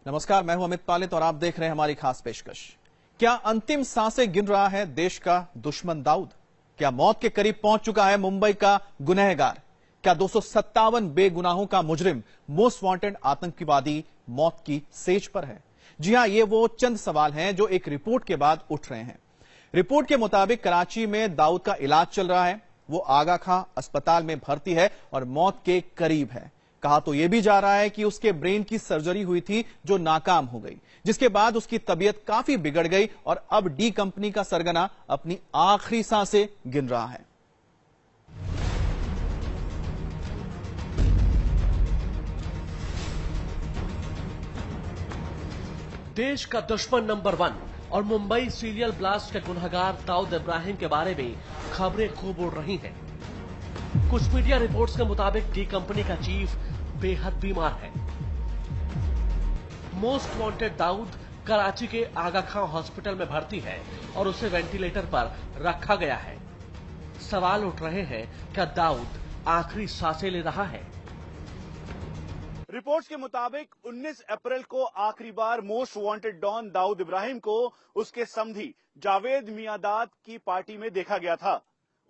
नमस्कार, मैं हूं अमित पालित और आप देख रहे हैं हमारी खास पेशकश। क्या अंतिम सांसें गिन रहा है देश का दुश्मन दाऊद? क्या मौत के करीब पहुंच चुका है मुंबई का गुनहगार? क्या 257 बेगुनाहों का मुजरिम, मोस्ट वांटेड आतंकवादी मौत की सेज पर है? जी हां, ये वो चंद सवाल हैं जो एक रिपोर्ट के बाद उठ रहे हैं। रिपोर्ट के मुताबिक कराची में दाऊद का इलाज चल रहा है। वो आगा खां अस्पताल में भर्ती है और मौत के करीब है। कहा तो यह भी जा रहा है कि उसके ब्रेन की सर्जरी हुई थी जो नाकाम हो गई, जिसके बाद उसकी तबीयत काफी बिगड़ गई और अब डी कंपनी का सरगना अपनी आखिरी सांसें गिन रहा है। देश का दुश्मन नंबर 1 और मुंबई सीरियल ब्लास्ट के गुनहगार दाऊद इब्राहिम के बारे में खबरें खूब उड़ रही हैं। कुछ मीडिया रिपोर्ट्स के मुताबिक डी कंपनी का चीफ बेहद बीमार है। मोस्ट वांटेड दाऊद कराची के आगा खां हॉस्पिटल में भर्ती है और उसे वेंटिलेटर पर रखा गया है। सवाल उठ रहे हैं, क्या दाऊद आखिरी सांसें ले रहा है? रिपोर्ट्स के मुताबिक 19 अप्रैल को आखिरी बार most wanted don Dawood Ibrahim को उसके समधी जावेद मियादाद की पार्टी में देखा गया था।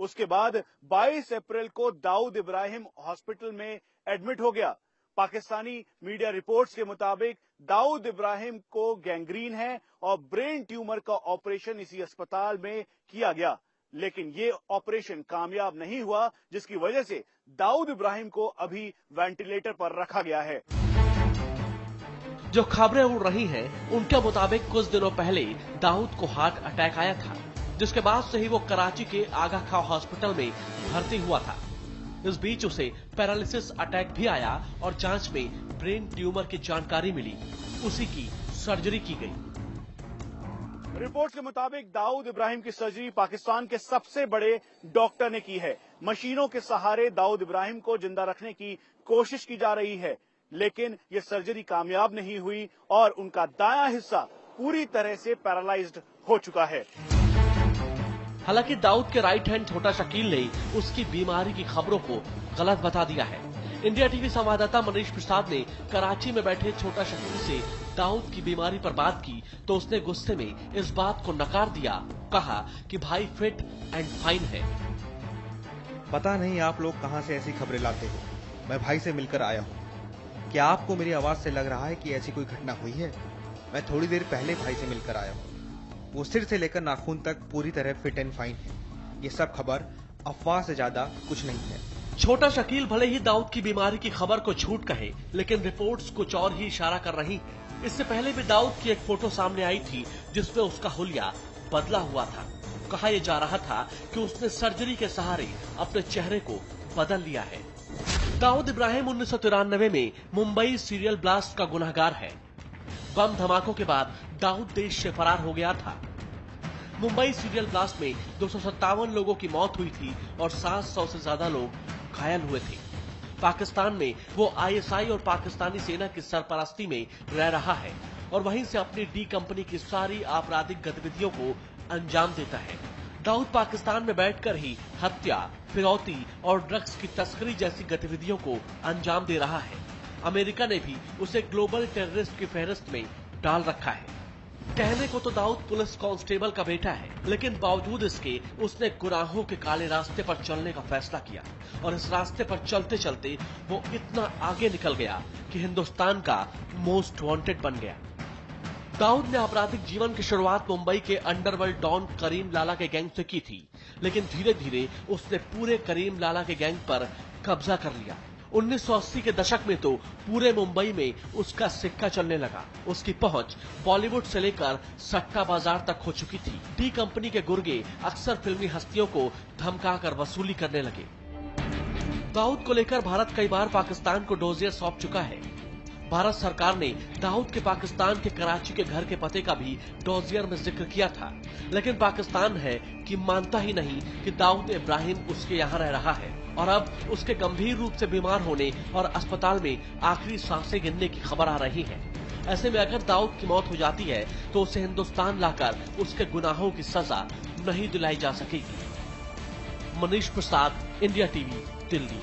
उसके बाद 22 अप्रैल को दाऊद इब्राहिम हॉस्पिटल में एडमिट हो गया। पाकिस्तानी मीडिया रिपोर्ट्स के मुताबिक दाऊद इब्राहिम को गैंग्रीन है और ब्रेन ट्यूमर का ऑपरेशन इसी अस्पताल में किया गया, लेकिन ये ऑपरेशन कामयाब नहीं हुआ, जिसकी वजह से दाऊद इब्राहिम को अभी वेंटिलेटर पर रखा गया है। जो खबरें उड़ रही हैं, उनके मुताबिक कुछ दिनों पहले दाऊद को हार्ट अटैक आया था, जिसके बाद से ही वो कराची के आगा खां हॉस्पिटल में भर्ती हुआ था। इस बीच उसे पैरालिसिस अटैक भी आया और जांच में ब्रेन ट्यूमर की जानकारी मिली। उसी की सर्जरी की गई। रिपोर्ट्स के मुताबिक दाऊद इब्राहिम की सर्जरी पाकिस्तान के सबसे बड़े डॉक्टर ने की है। मशीनों के सहारे दाऊद इब्राहिम को जिंदा रखने की कोशिश की जा रही है, लेकिन ये सर्जरी कामयाब नहीं हुई और उनका दायां हिस्सा पूरी तरह से पैरालाइज्ड हो चुका है। हालांकि दाऊद के राइट हैंड छोटा शकील ने उसकी बीमारी की खबरों को गलत बता दिया है। इंडिया टीवी संवाददाता मनीष प्रसाद ने कराची में बैठे छोटा शकील से दाऊद की बीमारी पर बात की तो उसने गुस्से में इस बात को नकार दिया। कहा कि भाई फिट एंड फाइन है। पता नहीं आप लोग कहां से ऐसी खबरें लाते हो। मैं भाई से मिलकर आया हूं। क्या आपको मेरी आवाज से लग रहा है कि ऐसी कोई घटना हुई है? मैं थोड़ी देर पहले भाई से मिलकर आया हूं। वो सिर से लेकर नाखून तक पूरी तरह फिट एंड फाइन है। ये सब खबर अफवाह से ज्यादा कुछ नहीं है। छोटा शकील भले ही दाऊद की बीमारी की खबर को झूठ कहे, लेकिन रिपोर्ट्स कुछ और ही इशारा कर रही हैं। इससे पहले भी दाऊद की एक फोटो सामने आई थी जिसमें उसका हुलिया बदला हुआ था। कहा यह जा रहा था कि उसने सर्जरी के सहारे अपने चेहरे को बदल लिया है। दाऊद इब्राहिम 1993 में मुंबई सीरियल ब्लास्ट का गुनहगार है। बम धमाकों के बाद दाऊद देश से फरार हो गया था। मुंबई सीरियल ब्लास्ट में 257 लोगों की मौत हुई थी और 700 से ज्यादा लोग घायल हुए थे। पाकिस्तान में वो आईएसआई और पाकिस्तानी सेना की सरपरस्ती में रह रहा है और वहीं से अपनी डी कंपनी की सारी आपराधिक गतिविधियों को अंजाम देता है। दाऊद पाकिस्तान में बैठकर ही हत्या, फिरौती और ड्रग्स की तस्करी जैसी गतिविधियों को अंजाम दे रहा है। अमेरिका ने भी उसे ग्लोबल टेररिस्ट की फहरिस्त में डाल रखा है। कहने को तो दाऊद पुलिस कांस्टेबल का बेटा है, लेकिन बावजूद इसके उसने गुनाहों के काले रास्ते पर चलने का फैसला किया और इस रास्ते पर चलते चलते वो इतना आगे निकल गया कि हिंदुस्तान का मोस्ट वांटेड बन गया। दाऊद ने आपराधिक जीवन की शुरुआत मुंबई के अंडरवर्ल्ड डॉन करीम लाला के गैंग से की थी, लेकिन धीरे धीरे उसने पूरे करीम लाला के गैंग पर कब्जा कर लिया। 1980 के दशक में तो पूरे मुंबई में उसका सिक्का चलने लगा। उसकी पहुंच बॉलीवुड से लेकर सट्टा बाजार तक हो चुकी थी। डी कंपनी के गुर्गे अक्सर फिल्मी हस्तियों को धमकाकर वसूली करने लगे। दाऊद को लेकर भारत कई बार पाकिस्तान को डोजियर सौंप चुका है। भारत सरकार ने दाऊद के पाकिस्तान के कराची के घर के पते का भी डोजियर में जिक्र किया था, लेकिन पाकिस्तान है कि मानता ही नहीं कि दाऊद इब्राहिम उसके यहाँ रह रहा है और अब उसके गंभीर रूप से बीमार होने और अस्पताल में आखिरी सांसें गिनने की खबर आ रही है। ऐसे में अगर दाऊद की मौत हो जाती है तो उसे हिंदुस्तान लाकर उसके गुनाहों की सजा नहीं दिलाई जा सकेगी। Manish Prasad, India TV, Delhi.